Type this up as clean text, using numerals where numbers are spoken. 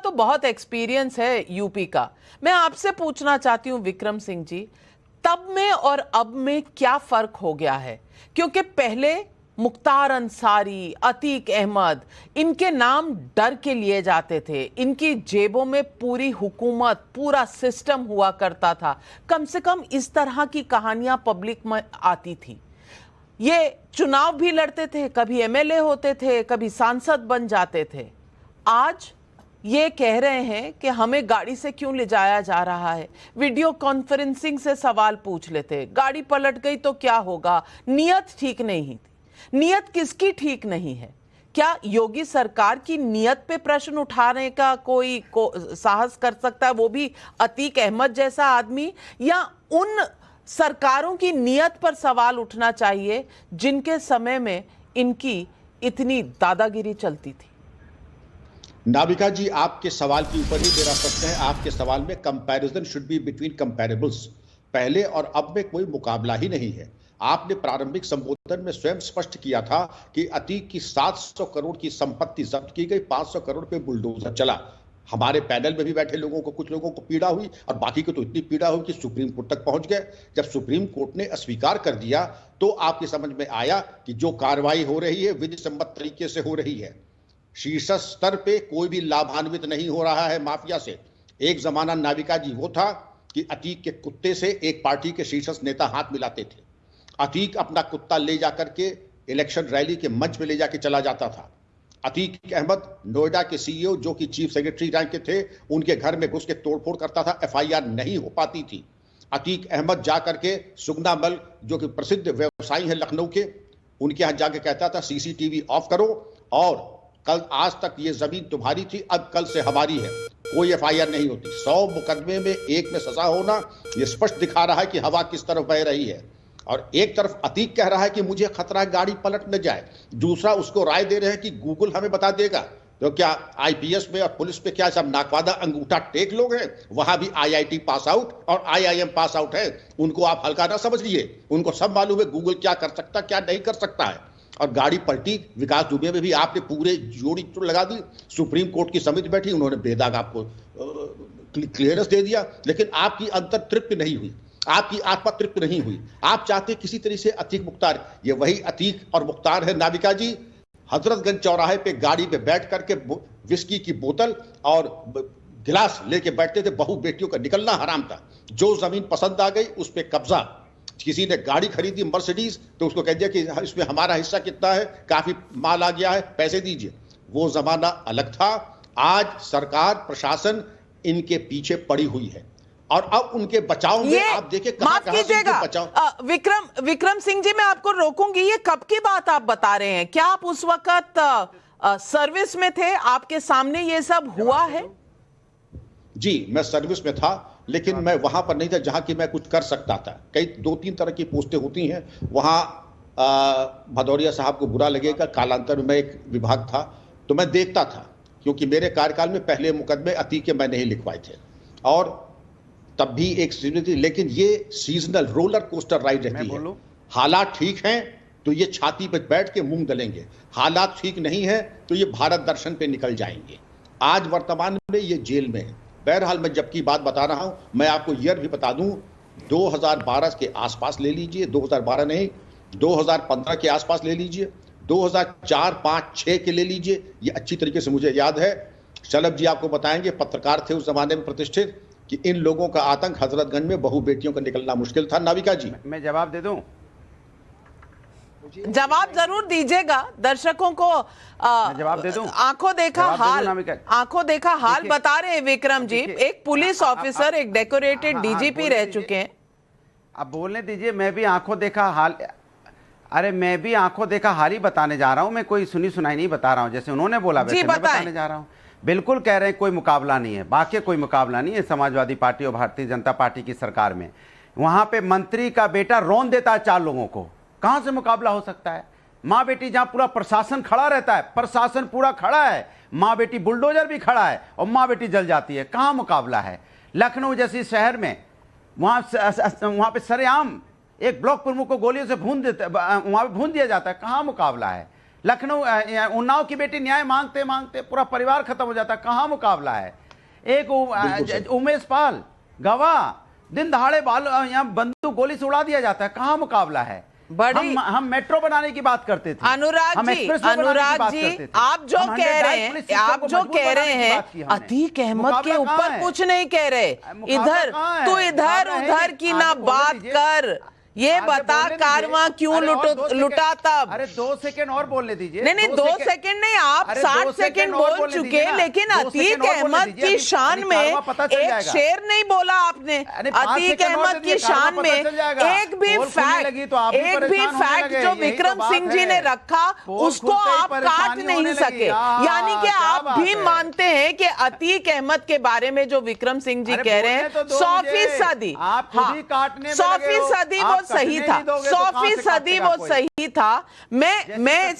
तो बहुत एक्सपीरियंस है यूपी का। मैं आपसे पूछना चाहती हूं विक्रम सिंह जी, तब में और अब में क्या फर्क हो गया है? क्योंकि पहले मुख्तार अंसारी, अतीक अहमद, इनके नाम डर के लिए जाते थे, इनकी जेबों में पूरी हुकूमत, पूरा सिस्टम हुआ करता था। कम से कम इस तरह की कहानियां पब्लिक में आती थी। ये चुनाव भी लड़ते थे, कभी एमएलए होते थे, कभी सांसद बन जाते थे। आज ये कह रहे हैं कि हमें गाड़ी से क्यों ले जाया जा रहा है, वीडियो कॉन्फ्रेंसिंग से सवाल पूछ लेते, गाड़ी पलट गई तो क्या होगा, नियत ठीक नहीं थी। नियत किसकी ठीक नहीं है? क्या योगी सरकार की नियत पे प्रश्न उठाने का कोई साहस कर सकता है, वो भी अतीक अहमद जैसा आदमी? या उन सरकारों की नियत पर सवाल उठना चाहिए जिनके समय में इनकी इतनी दादागिरी चलती थी? नाविका जी, आपके सवाल के ऊपर ही मेरा प्रश्न है। आपके सवाल में कंपैरिजन शुड बी बिटवीन कंपैरेबल्स। पहले और अब में कोई मुकाबला ही नहीं है। आपने प्रारंभिक संबोधन में स्वयं स्पष्ट किया था कि अतीक की 700 करोड़ की संपत्ति जब्त की गई, 500 करोड़ पे बुलडोजर चला। हमारे पैनल में भी बैठे लोगों को, कुछ लोगों को पीड़ा हुई और बाकी को तो इतनी पीड़ा हुई कि सुप्रीम कोर्ट तक पहुंच गए। जब सुप्रीम कोर्ट ने अस्वीकार कर दिया तो आपकी समझ में आया कि जो कार्रवाई हो रही है विधि सम्मत तरीके से हो रही है। शीर्ष स्तर पे कोई भी लाभान्वित नहीं हो रहा है माफिया से। एक जमाना नाविका जी वो था कि अतीक के कुत्ते से एक पार्टी के शीर्ष नेता हाथ मिलाते थे। अतीक अपना कुत्ता ले जाकर के इलेक्शन रैली के मंच पे ले जाके चला जाता था। अतीक अहमद नोएडा के सीईओ जो कि चीफ सेक्रेटरी रैंक के थे, उनके घर में घुस के तोड़फोड़ करता था, एफआईआर नहीं हो पाती थी। अतीक अहमद जाकर के सुगना मल जो कि प्रसिद्ध व्यवसायी है लखनऊ के, उनके यहाँ जाके कहता था सीसीटीवी ऑफ करो और कल आज तक ये जमीन तुम्हारी थी, अब कल से हमारी है। कोई एफआईआर नहीं होती। 100 मुकदमे में एक में सजा होना ये स्पष्ट दिखा रहा है कि हवा किस तरफ बह रही है। और एक तरफ अतीक कह रहा है कि मुझे खतरा है गाड़ी पलट न जाए, दूसरा उसको राय दे रहे हैं कि गूगल हमें बता देगा। तो क्या आईपीएस में और पुलिस पे क्या सब नाकवादा अंगूठा टेक लोग हैं? वहां भी आईआईटी पास आउट और आईआईएम पास आउट है, उनको आप हल्का ना समझिए। उनको सब मालूम है गूगल क्या कर सकता क्या नहीं कर सकता है। और गाड़ी पलटी विकास दुबे में भी आपने पूरे जोड़ी लगा दी। सुप्रीम कोर्ट की समिति बैठी, उन्होंने बेदाग आपको क्लियरेंस दे दिया, लेकिन आपकी अंतर तृप्त नहीं हुई, आपकी आत्मा तृप्त नहीं हुई। आप चाहते किसी तरह से अतीक मुख्तार, ये वही अतीक और मुख्तार है नाविका जी। हजरतगंज चौराहे पे गाड़ी पे बैठ करके विस्की की बोतल और गिलास लेके बैठते थे। बहू बेटियों का निकलना हराम था। जो जमीन पसंद आ गई उस पर कब्जा। किसी ने गाड़ी खरीदी मर्सिडीज तो उसको कह दिया कि इसमें हमारा हिस्सा कितना है, काफी माल आ गया है, पैसे दीजिए। वो जमाना अलग था। आज सरकार प्रशासन इनके पीछे पड़ी हुई है और अब उनके बचाव में आप देखिए माफ कीजिएगा विक्रम सिंह जी, मैं आपको रोकूंगी। ये कब की बात आप बता रहे हैं? क्या आप उस वक्त सर्विस में थे? आपके सामने ये सब हुआ है? जी, मैं सर्विस में था, लेकिन मैं वहां पर नहीं था जहां कि मैं कुछ कर सकता था। कई 2-3 तरह की पोस्टें होती हैं। वहां भदौरिया साहब को बुरा लगेगा, कालांतर में एक विभाग था तो मैं देखता था, क्योंकि मेरे कार्यकाल में पहले मुकदमे अतीक के मैं नहीं लिखवाए थे और तब भी एक सीजन थी। लेकिन ये सीजनल रोलर कोस्टर राइड रहती है। हालात ठीक हैं तो ये छाती पर बैठ के मूंग दलेंगे, हालात ठीक नहीं है तो ये भारत दर्शन पे निकल जाएंगे। आज वर्तमान में ये जेल में है। बहरहाल मैं जबकि बात बता रहा हूं, मैं आपको ईयर भी बता दूं, 2012 के आसपास ले लीजिए, 2012 नहीं 2015 के आसपास ले लीजिए, 2004, 5, 6 के ले लीजिए। ये अच्छी तरीके से मुझे याद है। शलभ जी आपको बताएंगे, पत्रकार थे उस जमाने में प्रतिष्ठित, कि इन लोगों का आतंक हजरतगंज में बहू बेटियों का निकलना मुश्किल था। नाविका जी, मैं जवाब दे दूं? जवाब जरूर दीजिएगा। दर्शकों को जवाब दे दूं? आंखों देखा हाल बता रहे हैं विक्रम जी। एक पुलिस ऑफिसर, एक डेकोरेटेड डीजीपी रह चुके हैं। अब बोलने दीजिए। मैं भी आंखों देखा हाल, अरे मैं भी आंखों देखा हाल ही बताने जा रहा हूं। मैं कोई सुनी सुनाई नहीं बता रहा हूं। जैसे उन्होंने बोला वैसे मैं बताने जा रहा हूं। बिल्कुल कह रहे हैं कोई मुकाबला नहीं है, बाकी कोई मुकाबला नहीं है समाजवादी पार्टी और भारतीय जनता पार्टी की सरकार में। वहां पे मंत्री का बेटा रौन देता है 4 लोगों को, कहां से मुकाबला हो सकता है? माँ बेटी जहां पूरा प्रशासन खड़ा रहता है, प्रशासन पूरा खड़ा है, माँ बेटी बुलडोजर भी खड़ा है और माँ बेटी जल जाती है, कहां मुकाबला है? लखनऊ जैसी शहर में वहां पे सरेआम एक ब्लॉक प्रमुख को गोलियों से वहां पे भून दिया जाता है, कहां मुकाबला है? लखनऊ उन्नाव की बेटी न्याय मांगते मांगते पूरा परिवार खत्म हो जाता। कहाँ मुकाबला है? एक उमेश पाल गवाह, दिन दहाड़े बाल यहाँ बंदूक गोली से उड़ा दिया जाता है। कहाँ मुकाबला है? हम मेट्रो बनाने की बात करते थे। अनुराग जी, आप जो कह रहे हैं अतीक अहमद के ऊपर कुछ नहीं कह रहे। इधर तू इधर उधर की ना बात कर, ये बता कारवां क्यों लुटा तब। अरे 2 सेकंड और बोलने दीजिए। नहीं 2 सेकंड नहीं, आप 60 सेकंड बोल चुके, लेकिन अतीक अहमद की शान में एक शेर नहीं बोला आपने। अतीक अहमद की शान में एक भी फैक्ट जो विक्रम सिंह जी ने रखा उसको आप काट नहीं सके। यानी कि आप भी मानते हैं कि अतीक अहमद के बारे में जो विक्रम सिंह जी कह रहे हैं 100%, हाँ 100% वो सही था, 100% वो सही था। मैं